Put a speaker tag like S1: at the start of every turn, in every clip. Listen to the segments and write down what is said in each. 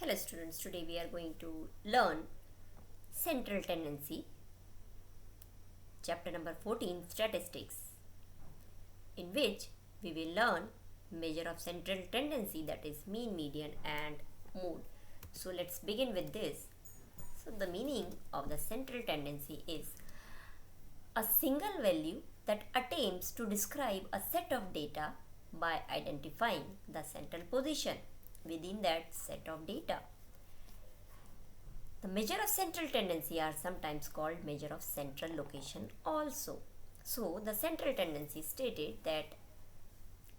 S1: Hello students, today we are going to learn central tendency, chapter number 14, statistics, in which we will learn measure of central tendency, that is mean, median and mode. So let's begin with this. So the meaning of the central tendency is a single value that attempts to describe a set of data by identifying the central position within that set of data. The measure of central tendency are sometimes called measure of central location also. So the central tendency stated that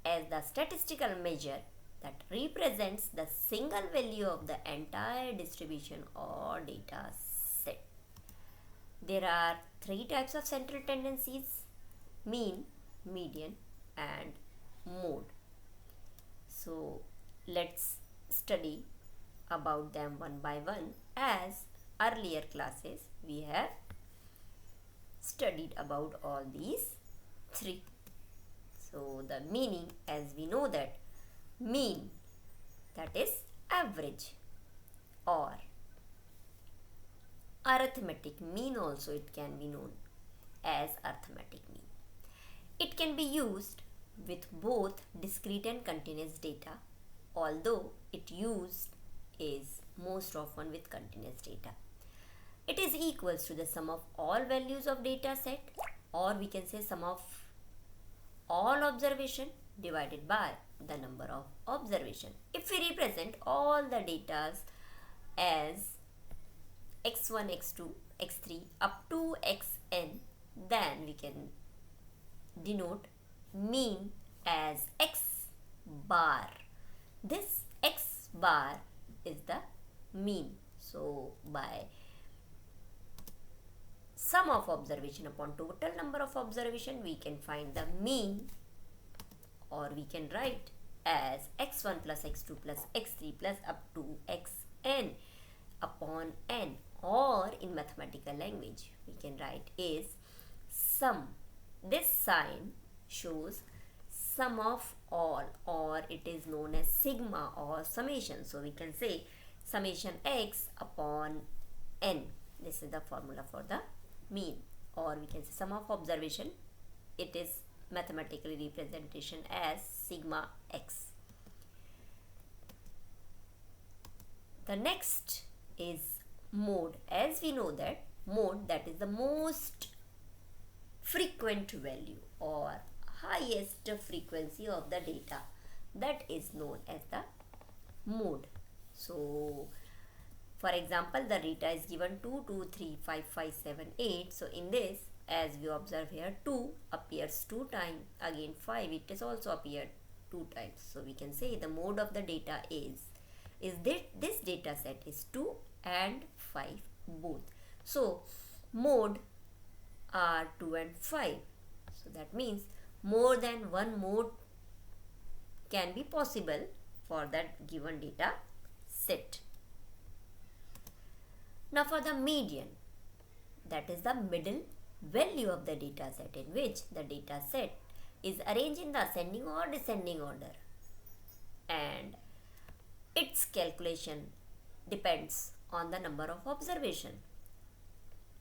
S1: as the statistical measure that represents the single value of the entire distribution or data set. There are three types of central tendencies: mean, median and mode. So let's study about them one by one, as earlier classes we have studied about all these three. So the meaning, as we know that mean, that is average, or arithmetic mean also it can be known as arithmetic mean. It can be used with both discrete and continuous data, although it used is most often with continuous data. It is equals to the sum of all values of data set, or we can say sum of all observation divided by the number of observation. If we represent all the data as x1, x2, x3 up to xn, then we can denote mean as x bar. This x bar is the mean. So by sum of observation upon total number of observation, we can find the mean, or we can write as x1 plus x2 plus x3 plus up to xn upon n, or in mathematical language we can write is sum. This sign shows sum of all, or it is known as sigma or summation. So we can say summation x upon n. This is the formula for the mean, or we can say sum of observation. It is mathematically representation as sigma x. The next is mode. As we know that mode, that is the most frequent value or highest frequency of the data, that is known as the mode. So for example, the data is given 2, 2, 3, 5, 5, 7, 8. So in this, as we observe here, 2 appears 2 times, again 5, it is also appeared 2 times. So we can say the mode of the data is this data set is 2 and 5 both. So mode are 2 and 5. So that means more than one mode can be possible for that given data set. Now for the median, that is the middle value of the data set, in which the data set is arranged in the ascending or descending order, and its calculation depends on the number of observation,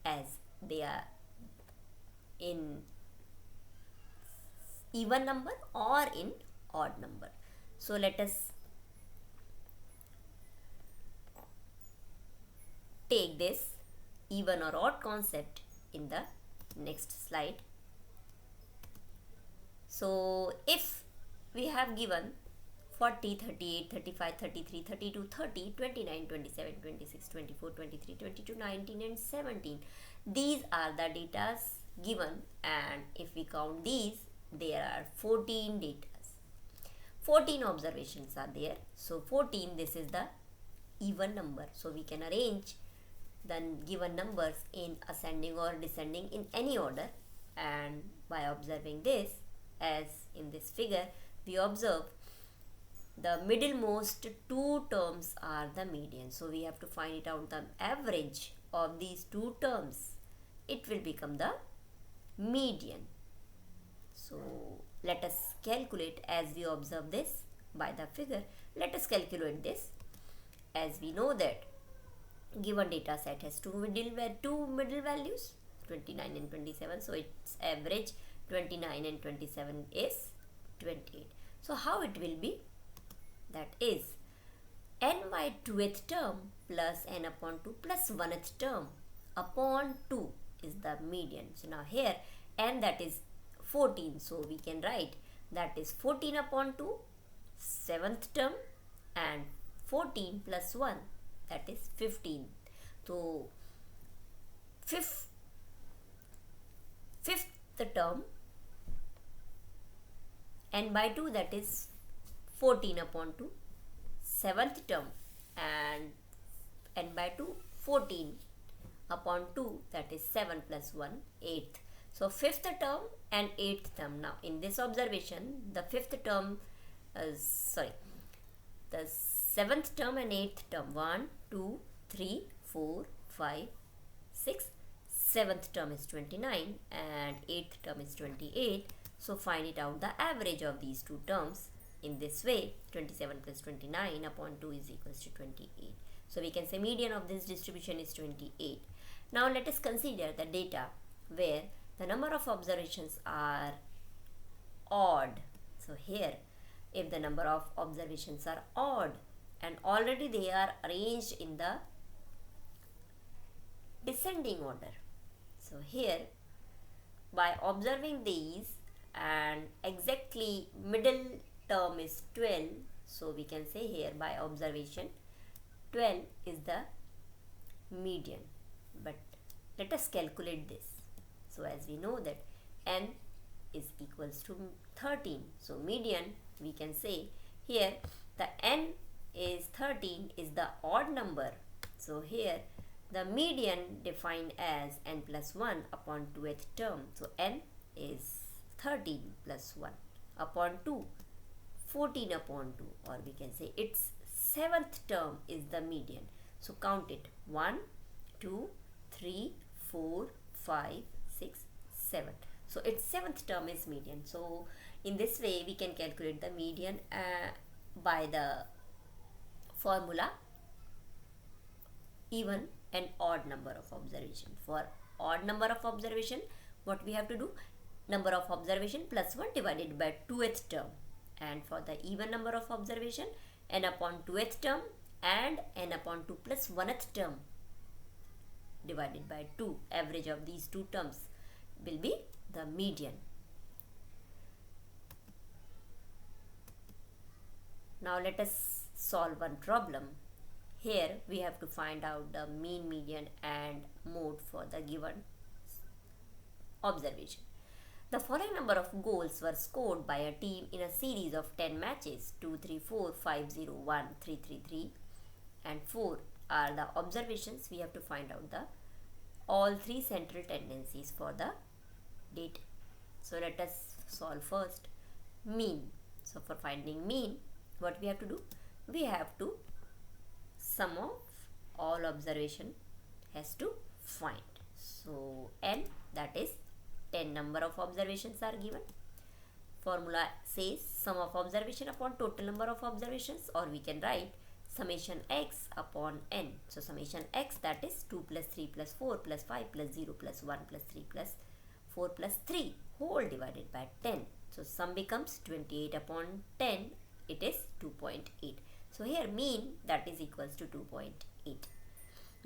S1: as they are in even number or in odd number. So let us take this even or odd concept in the next slide. So if we have given 40, 38, 35, 33, 32, 30, 29, 27, 26, 24, 23, 22, 19 and 17. These are the data given, and if we count these, there are 14 data. 14 observations are there. So 14, this is the even number. So we can arrange the given numbers in ascending or descending in any order, and by observing this, as in this figure, we observe the middlemost two terms are the median. So we have to find it out the average of these two terms. It will become the median. So let us calculate as we observe this by the figure. Let us calculate this. as we know that given data set has two middle values 29 and 27, so its average 29 and 27 is 28. So how it will be? That is n by 2th term plus n upon 2 plus 1th term upon 2 is the median. So now here n, that is 14, so we can write that is 14 upon 2 7th term and 14 plus 1, that is 15. So fifth term n by 2, that is 14 upon 2, 7th term and n by 2 14 upon 2, that is 7 plus 1 8th. So 5th term and 8th term. Now in this observation the 5th term the 7th term and 8th term 1 2 3 4 5 6, 7th term is 29 and 8th term is 28. So find it out the average of these two terms. In this way 27 plus 29 upon 2 is equals to 28. So we can say median of this distribution is 28. Now let us consider the data where the number of observations are odd. So here if the number of observations are odd and already they are arranged in the descending order. So here by observing these and exactly middle term is 12, so we can say here by observation 12 is the median. But let us calculate this. So as we know that n is equals to 13, so median we can say here the n is 13 is the odd number. So here the median defined as n plus 1 upon 2th term. So n is 13 plus 1 upon 2, 14 upon 2, or we can say its 7th term is the median. So count it 1 2 3 4 5 6 7. So its 7th term is median. So in this way we can calculate the median by the formula even and odd number of observation. For odd number of observation, what we have to do? Number of observation plus 1 divided by 2th term. And for the even number of observation, n upon 2th term and n upon 2 plus 1th term divided by 2. Average of these two terms will be the median. Now let us solve one problem. Here we have to find out the mean, median and mode for the given observation. The following number of goals were scored by a team in a series of 10 matches. 2, 3, 4, 5, 0, 1, 3, 3, 3 and 4 are the observations. We have to find out the all three central tendencies for the data. So let us solve first mean. So for finding mean, what we have to do? We have to sum of all observation has to find. So n, that is 10 number of observations are given. Formula says sum of observation upon total number of observations, or we can write summation x upon n. So summation x, that is 2 plus 3 plus 4 plus 5 plus 0 plus 1 plus 3 plus 4 plus 3 whole divided by 10. So sum becomes 28 upon 10. It is 2.8. So here mean, that is equals to 2.8.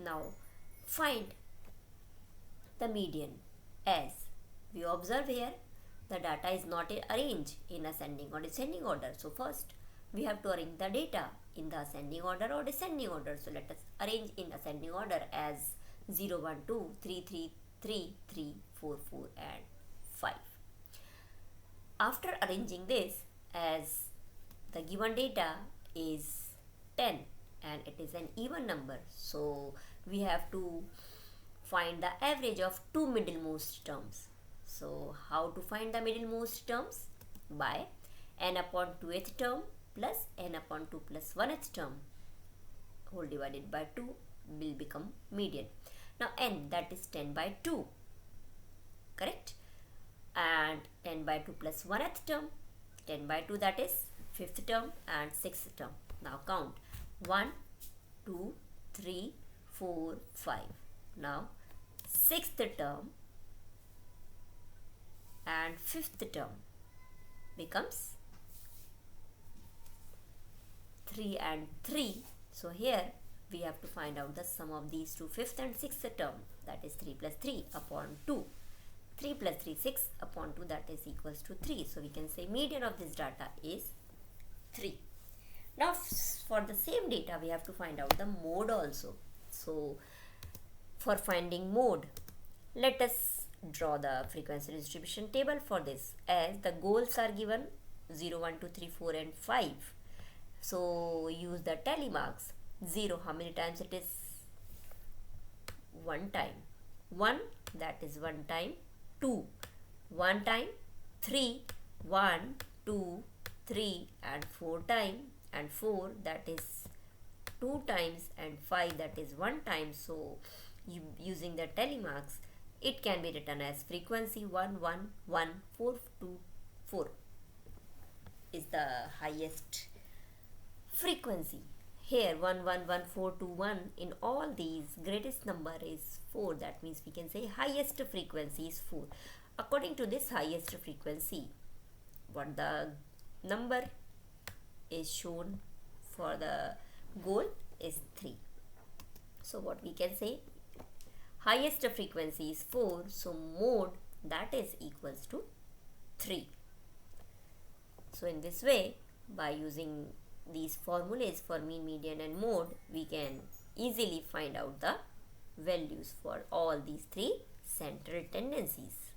S1: Now find the median. As we observe here, the data is not arranged in ascending or descending order. So first we have to arrange the data in the ascending order or descending order. So let us arrange in ascending order as 0, 1, 2, 3, 3, 3, 3, 4, 4 and 5. After arranging this, as the given data is 10 and it is an even number, so we have to find the average of two middlemost terms. So how to find the middlemost terms? By n upon 2th term plus n upon 2 plus 1th term whole divided by 2 will become median. Now n, that is 10 by 2, correct? And 10 by 2 plus 1th term, 10 by 2, that is 5th term and 6th term. Now count 1 2, 3, 4, 5. Now sixth term and fifth term becomes 3 and 3. So here we have to find out the sum of these two, fifth and sixth term, that is 3 plus 3 upon 2. 3 plus 3, 6 upon 2, that is equals to 3. So we can say median of this data is 3. Now for the same data we have to find out the mode also. So for finding mode, let us draw the frequency distribution table for this, as the goals are given 0, 1, 2, 3, 4 and 5. So use the tally marks. 0, how many times it is? 1 time. 1, that is 1 time. 2, 1 time. 3, 1, 2, 3 and 4 time. And 4, that is 2 times, and 5, that is 1 time. So using the tally marks, it can be written as frequency 1, 1, 1, 4, 2, 4 is the highest frequency. Here 1, 1, 1, 4, 2, 1, in all these greatest number is 4. That means we can say highest frequency is 4. According to this highest frequency, what the number is shown for the goal is 3. So what we can say, highest frequency is 4, so mode, that is equals to 3. So in this way, by using these formulas for mean, median and mode, we can easily find out the values for all these three central tendencies.